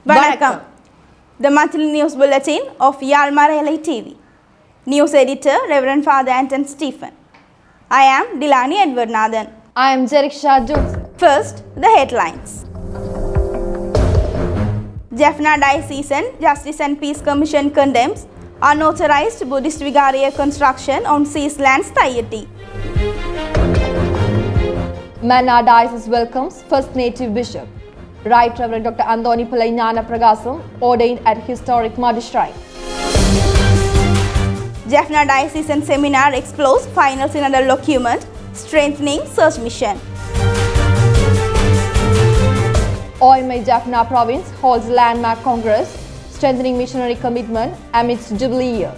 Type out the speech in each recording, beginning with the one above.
Vanakkam, the monthly news bulletin of Yarl Marai TV. News editor Reverend Father Anton Stephen. I am DILANI Edward Nathan. I am Jeriksha Joseph. First, the headlines. Jaffna Diocesan Justice and Peace Commission condemns unauthorized Buddhist Viharaya construction on seized lands Thaiyiddi. Mannar Diocese welcomes first native bishop. Right Reverend Dr. Anthony Gnanapragasam ordained at historic Madhu shrine. Jaffna Diocesan Seminar explores final Synodal document strengthening search mission. OMI Jaffna province holds landmark congress strengthening missionary commitment amidst Jubilee year.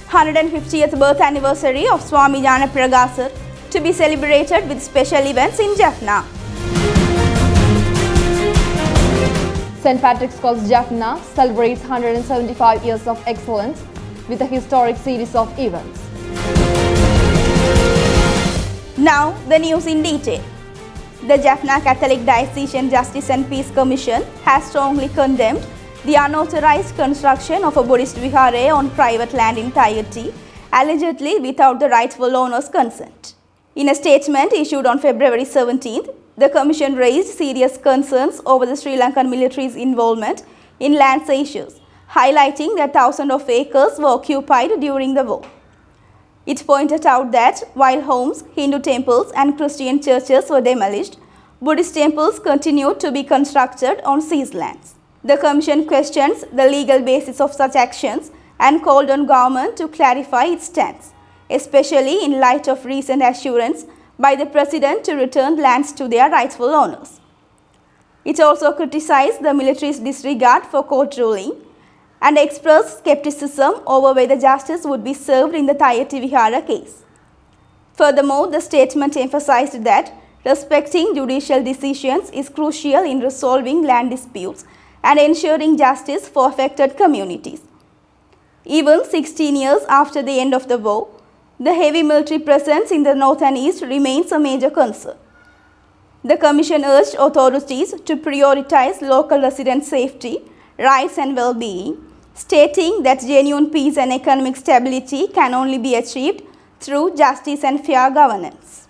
150th birth anniversary of Swami Gnanapragasar to be celebrated with special events in Jaffna. St. Patrick's College Jaffna celebrates 175 years of excellence with a historic series of events. Now the news in detail. The Jaffna Catholic Diocesan Justice and Peace Commission has strongly condemned the unauthorized construction of a Buddhist Viharaya on private land in Thaiyiddi, allegedly without the rightful owner's consent. In a statement issued on February 17th, the Commission raised serious concerns over the Sri Lankan military's involvement in land issues, highlighting that thousands of acres were occupied during the war. It pointed out that while homes, Hindu temples and Christian churches were demolished, Buddhist temples continued to be constructed on seized lands. The Commission questions the legal basis of such actions and called on government to clarify its stance, especially in light of recent assurance by the President to return lands to their rightful owners. It also criticized the military's disregard for court ruling and expressed skepticism over whether justice would be served in the Thaiyiddi Vihara case. Furthermore, the statement emphasized that respecting judicial decisions is crucial in resolving land disputes and ensuring justice for affected communities. Even 16 years after the end of the war, the heavy military presence in the north and east remains a major concern. The Commission urged authorities to prioritize local residents' safety, rights and well-being, stating that genuine peace and economic stability can only be achieved through justice and fair governance.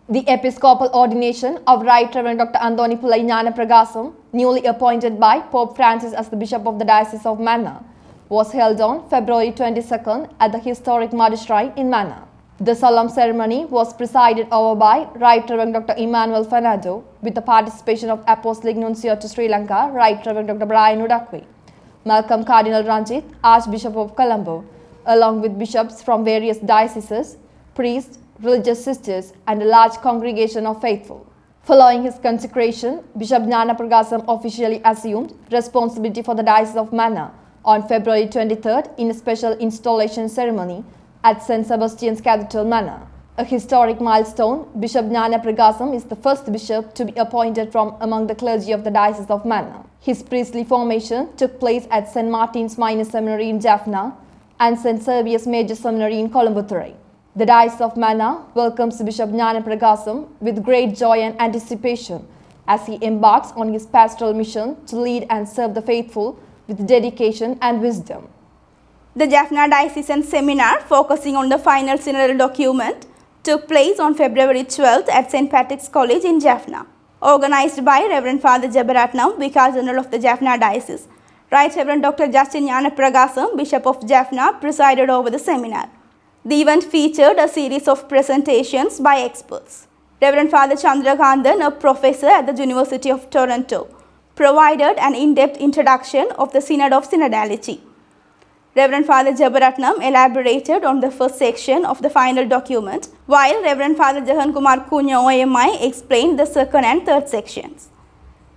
The Episcopal ordination of Right Reverend Dr. Anthony Gnanapragasam, newly appointed by Pope Francis as the Bishop of the Diocese of Mannar, was held on February 22nd at the historic Madhu shrine in Mannar. The solemn ceremony was presided over by Right Reverend Dr. Emmanuel Fernando with the participation of Apostolic Nuncio to Sri Lanka, Right Reverend Dr. Brian Udakwe, Malcolm Cardinal Ranjit, Archbishop of Colombo, along with bishops from various dioceses, priests, religious sisters, and a large congregation of faithful. Following his consecration, Bishop Gnanapragasam officially assumed responsibility for the Diocese of Mannar on February 23rd in a special installation ceremony at St. Sebastian's Cathedral, Mannar. A historic milestone, Bishop Gnanapragasam is the first bishop to be appointed from among the clergy of the Diocese of Mannar. His priestly formation took place at St. Martin's Minor Seminary in Jaffna and St. Servius Major Seminary in Colombo. The Diocese of Mannar welcomes Bishop Gnanapragasam with great joy and anticipation as he embarks on his pastoral mission to lead and serve the faithful with dedication and wisdom. The Jaffna Diocesan Seminar focusing on the final Synodal document took place on February 12th at St. Patrick's College in Jaffna. Organized by Reverend Father Jabaratnam, Vicar General of the Jaffna Diocese, Right Reverend Dr. Justin Gnanapragasam, Bishop of Jaffna, presided over the seminar. The event featured a series of presentations by experts. Reverend Father Chandrakanthan, a professor at the University of Toronto, provided an in-depth introduction of the Synod of Synodality. Reverend Father Jabaratnam elaborated on the first section of the final document, while Reverend Father Jahan Kumar Kunya OMI explained the second and third sections.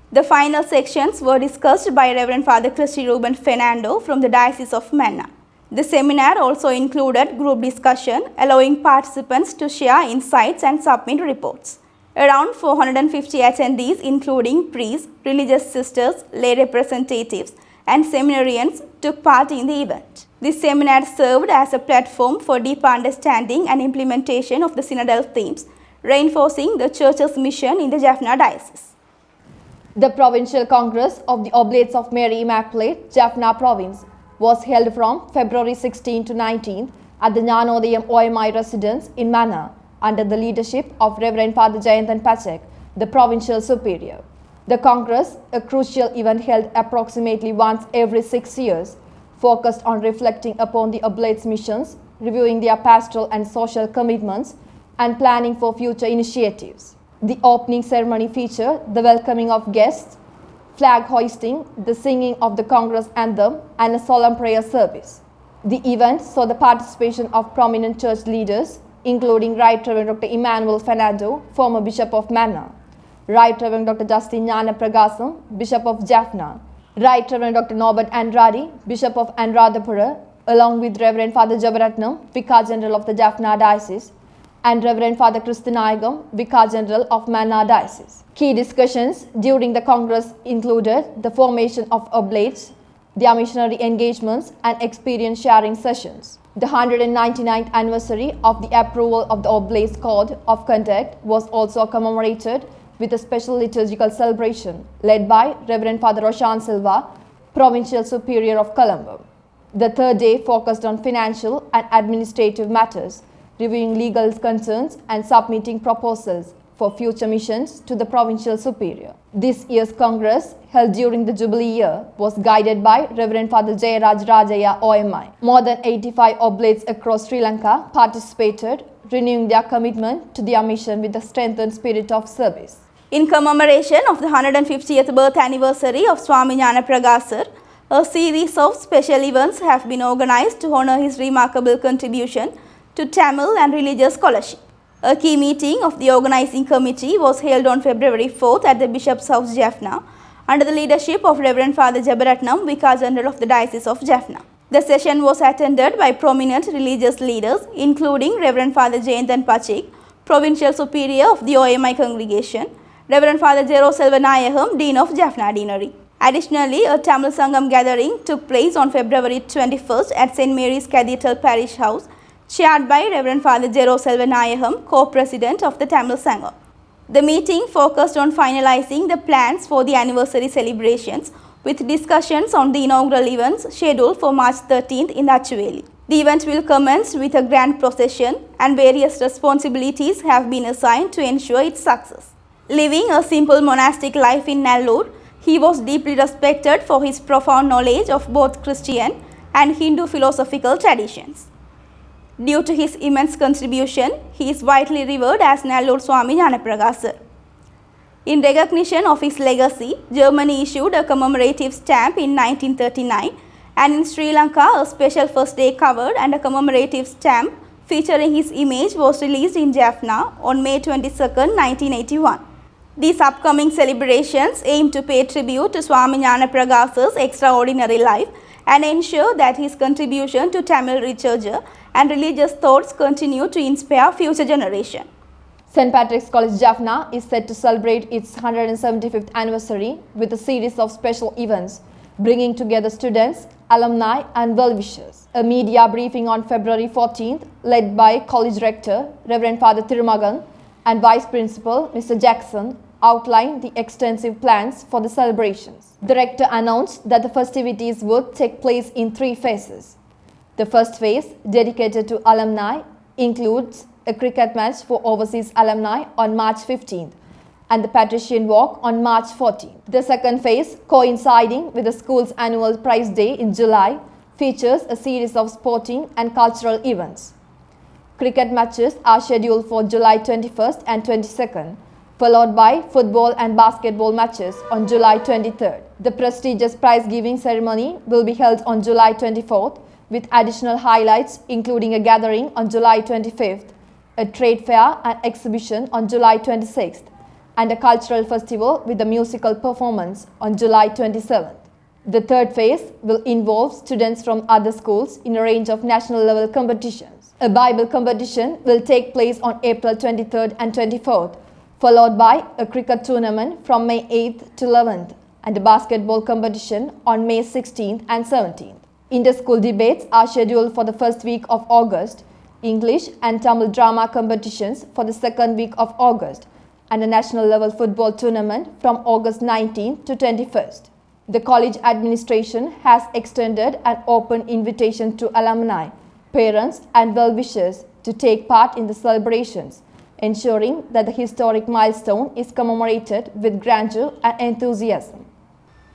The final sections were discussed by Reverend Father Christy Ruben Fernando from the Diocese of Mannar. The seminar also included group discussion, allowing participants to share insights and submit reports. Around 450 attendees, including priests, religious sisters, lay representatives, and seminarians, took part in the event. This seminar served as a platform for deeper understanding and implementation of the synodal themes reinforcing the Church's mission in the Jaffna Diocese. The Provincial Congress of the Oblates of Mary Immaculate, Jaffna Province, was held from February 16 to 19 at the Gnanodayam OMI residence in Mannar under the leadership of Reverend Father Jayantan Pachak, the Provincial Superior. The Congress, a crucial event held approximately once every 6 years, focused on reflecting upon the Oblates' missions, reviewing their pastoral and social commitments, and planning for future initiatives. The opening ceremony featured the welcoming of guests, flag hoisting, the singing of the Congress anthem, and a solemn prayer service. The event saw the participation of prominent church leaders, including Right Reverend Dr. Emmanuel Fernando, former Bishop of Mannar, Right Reverend Dr. Justin Gnanapragasam, Bishop of Jaffna, Right Reverend Dr. Norbert Andrade, Bishop of Anuradhapura, along with Reverend Father Jabaratnam, Vicar General of the Jaffna Diocese, and Reverend Father Kristinayagam, Vicar General of Mannar Diocese. Key discussions during the Congress included the formation of Oblates, their missionary engagements, and experience sharing sessions. The 199th anniversary of the approval of the Oblates Code of Conduct was also commemorated with a special liturgical celebration led by Reverend Father Roshan Silva, Provincial Superior of Colombo. The third day focused on financial and administrative matters, reviewing legal concerns and submitting proposals for future missions to the Provincial Superior. This year's Congress, held during the Jubilee year, was guided by Reverend Father Jayaraj Rajaya OMI. More than 85 Oblates across Sri Lanka participated, renewing their commitment to their mission with a strengthened spirit of service. In commemoration of the 150th birth anniversary of Swami Gnanapragasar, a series of special events have been organized to honor his remarkable contribution to Tamil and religious scholarship. A key meeting of the organizing committee was held on February 4th at the Bishop's House, Jaffna, under the leadership of Reverend Father Jabaratnam, Vicar General of the Diocese of Jaffna. The session was attended by prominent religious leaders, including Reverend Father Jayantan Pachak, Provincial Superior of the OMI Congregation, Reverend Father Jero Selvanayagam, Dean of Jaffna Deanery. Additionally, a Tamil Sangam gathering took place on February 21st at St. Mary's Cathedral Parish House, chaired by Reverend Father Jero Selvanayagam, co-president of the Tamil Sangam. The meeting focused on finalizing the plans for the anniversary celebrations with discussions on the inaugural events scheduled for March 13th in Achuveli. The event will commence with a grand procession and various responsibilities have been assigned to ensure its success. Living a simple monastic life in Nellore, he was deeply respected for his profound knowledge of both Christian and Hindu philosophical traditions. Due to his immense contribution, he is widely revered as Nellore Swami Gnanapragasar. In recognition of his legacy, Germany issued a commemorative stamp in 1939, and in Sri Lanka, a special first day cover and a commemorative stamp featuring his image was released in Jaffna on May 22, 1981. These upcoming celebrations aim to pay tribute to Swami Gnanapragasar's extraordinary life and ensure that his contribution to Tamil literature and religious thoughts continue to inspire future generations. St. Patrick's College Jaffna is set to celebrate its 175th anniversary with a series of special events, bringing together students, alumni and well-wishers. A media briefing on February 14th, led by College Rector, Reverend Father Thirumagan, and Vice Principal, Mr. Jackson, outlined the extensive plans for the celebrations. The Rector announced that the festivities would take place in 3 phases. The first phase, dedicated to alumni, includes a cricket match for overseas alumni on March 15th and the Patrician Walk on March 14th. The second phase, coinciding with the school's annual prize day in July, features a series of sporting and cultural events. Cricket matches are scheduled for July 21st and 22nd, followed by football and basketball matches on July 23rd. The prestigious prize-giving ceremony will be held on July 24th, with additional highlights including a gathering on July 25th, a trade fair and exhibition on July 26th, and a cultural festival with a musical performance on July 27th. The third phase will involve students from other schools in a range of national level competitions. A Bible competition will take place on April 23rd and 24th, followed by a cricket tournament from May 8th to 11th and a basketball competition on May 16th and 17th. Inter-school debates are scheduled for the first week of August, English and Tamil drama competitions for the second week of August and a national level football tournament from August 19 to 21st. The college administration has extended an open invitation to alumni, parents and well-wishers to take part in the celebrations, ensuring that the historic milestone is commemorated with grandeur and enthusiasm.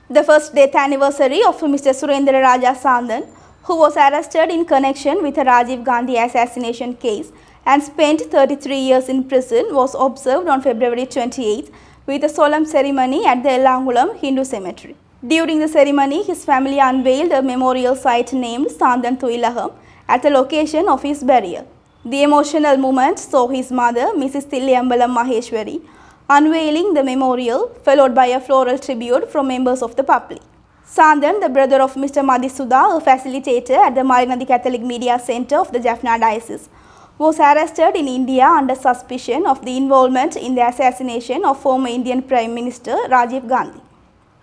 The first death anniversary of Mr. Surendraraja Sandan, who was arrested in connection with a Rajiv Gandhi assassination case and spent 33 years in prison, was observed on February 28 with a solemn ceremony at the Ellangulam Hindu Cemetery. During the ceremony, his family unveiled a memorial site named Sandan Thuilaham at the location of his burial. The emotional moment saw his mother, Mrs. Thiliyambalam Maheshwari, unveiling the memorial, followed by a floral tribute from members of the public. Sandan, the brother of Mr. Madhisuda, a facilitator at the Marinadi Catholic Media Center of the Jaffna Diocese, was arrested in India under suspicion of the involvement in the assassination of former Indian Prime Minister Rajiv Gandhi.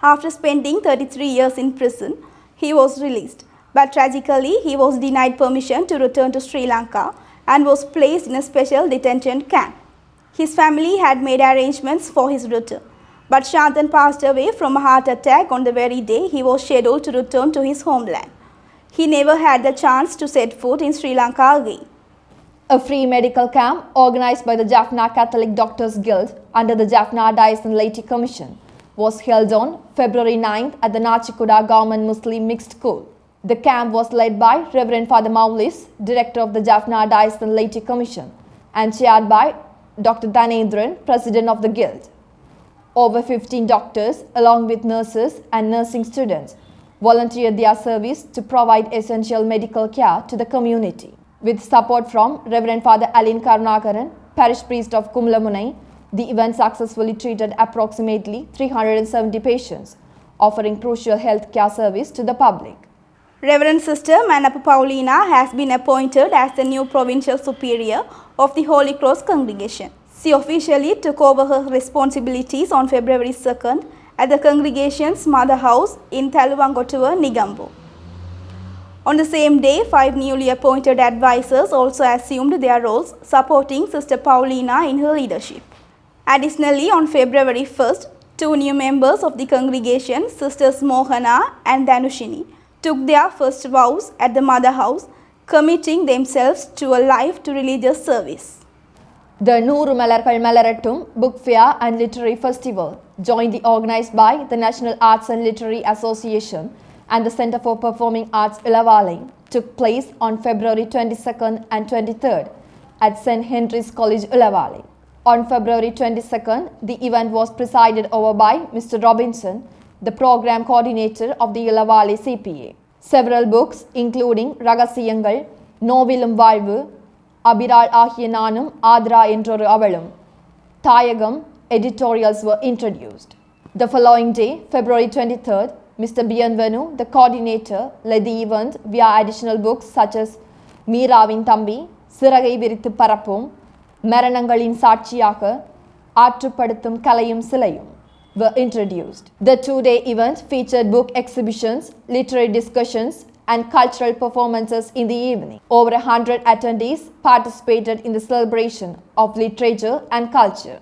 After spending 33 years in prison, he was released, but tragically he was denied permission to return to Sri Lanka and was placed in a special detention camp. His family had made arrangements for his return, but Shantan passed away from a heart attack on the very day he was scheduled to return to his homeland. He never had the chance to set foot in Sri Lanka again. A free medical camp organized by the Jaffna Catholic Doctors Guild under the Jaffna Diocesan Laity Commission was held on February 9th at the Nachikuda Government Muslim Mixed School. The camp was led by Reverend Father Maulis, Director of the Jaffna Diocesan Laity Commission, and chaired by Dr. Dhanendran, President of the Guild. Over 15 doctors, along with nurses and nursing students, volunteered their service to provide essential medical care to the community. With support from Reverend Father Alin Karunakaran, Parish Priest of Kumlamunai, the event successfully treated approximately 370 patients, offering crucial health care service to the public. Reverend Sister Manapu Paulina has been appointed as the new Provincial Superior of the Holy Cross Congregation. She officially took over her responsibilities on February 2nd at the congregation's mother house in Thaluvangotuva, Nigambo. On the same day, 5 newly appointed advisors also assumed their roles, supporting Sister Paulina in her leadership. Additionally, on February 1st, 2 new members of the congregation, Sisters Mohana and Dhanushini, took their first vows at the mother house, committing themselves to a life to religious service. The Nooru Malarkal Malarattum Book Fair and Literary Festival, jointly organized by the National Arts and Literary Association and the Center for Performing Arts Ilavali, took place on February 22nd and 23rd at St. Henry's College, Ilavali. On February 22nd, the event was presided over by Mr. Robinson, the program coordinator of the Ilavali CPA. Several books, including Ragasiyangal, Novilum Valvu, Abiral Ahiya Nanum, Adra Entroru Avalum, Thayagam editorials were introduced. The following day, February 23rd, Mr. Bienvenu, the coordinator, led the event via additional books such as Meeravin Thambi, Siragai Virithu Parappum, Maranangalin Saatchiyaga, Aatrupadutthum Kalayum Silayum were introduced. The 2-day event featured book exhibitions, literary discussions, and cultural performances in the evening. Over 100 attendees participated in the celebration of literature and culture.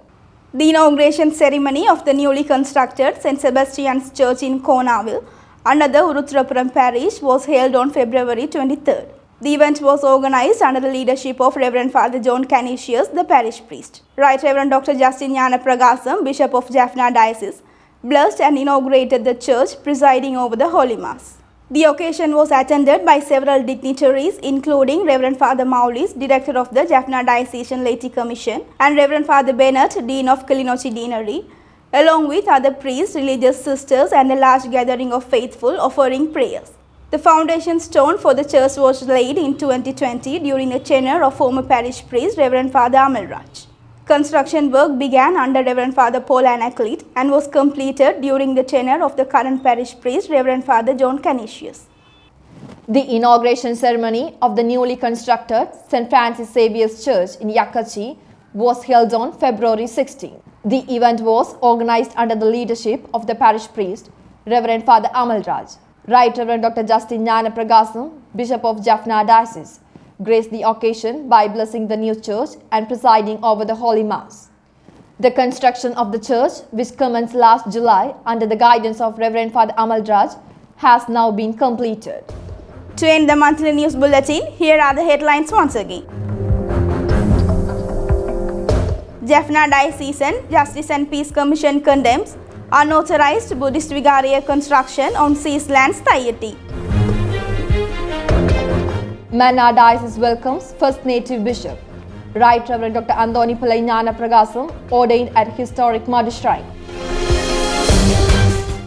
The inauguration ceremony of the newly constructed St. Sebastian's Church in Konaville under the Uruthurapuram parish was held on February 23rd. The event was organized under the leadership of Reverend Father John Canisius, the parish priest. Right Reverend Dr. Justin Gnanapragasam, Bishop of Jaffna Diocese, blessed and inaugurated the church, presiding over the Holy Mass. The occasion was attended by several dignitaries, including Reverend Father Maulis, Director of the Jaffna Diocesan Laity Commission, and Reverend Father Bennett, Dean of Kilinochchi Deanery, along with other priests, religious sisters, and a large gathering of faithful offering prayers. The foundation stone for the church was laid in 2020 during the tenure of former parish priest Reverend Father Amalraj. Construction work began under Reverend Father Paul Anaclet and was completed during the tenure of the current parish priest Reverend Father John Canisius. The inauguration ceremony of the newly constructed St. Francis Xavier's Church in Yakkachi was held on February 16. The event was organized under the leadership of the parish priest Reverend Father Amalraj. Right Reverend Dr. Justin Gnanapragasam, Bishop of Jaffna Diocese, graced the occasion by blessing the new church and presiding over the Holy Mass. The construction of the church, which commenced last July under the guidance of Reverend Father Amalraj, has now been completed. To end the monthly news bulletin, here are the headlines once again. Jaffna Diocesan Justice and Peace Commission condemns unauthorized Buddhist Viharaya construction on seized lands Thaiyiddi. Mannar Diocese welcomes first native bishop, Right Reverend Dr. Gnanapragasam, ordained at historic Madhu shrine.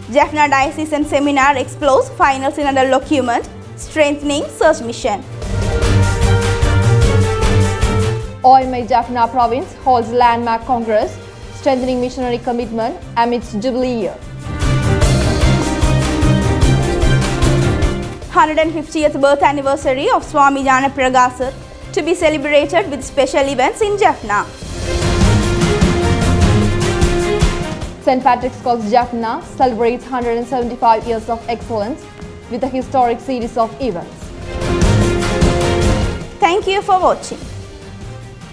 Jaffna Diocesan Seminar explores final Synodal document, strengthening search mission. Ordained Jaffna province holds landmark congress, strengthening missionary commitment amidst Jubilee year. 150th birth anniversary of Swami Gnanapragasar to be celebrated with special events in Jaffna. St. Patrick's College Jaffna celebrates 175 years of excellence with a historic series of events. Thank you for watching.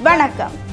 Vanakkam.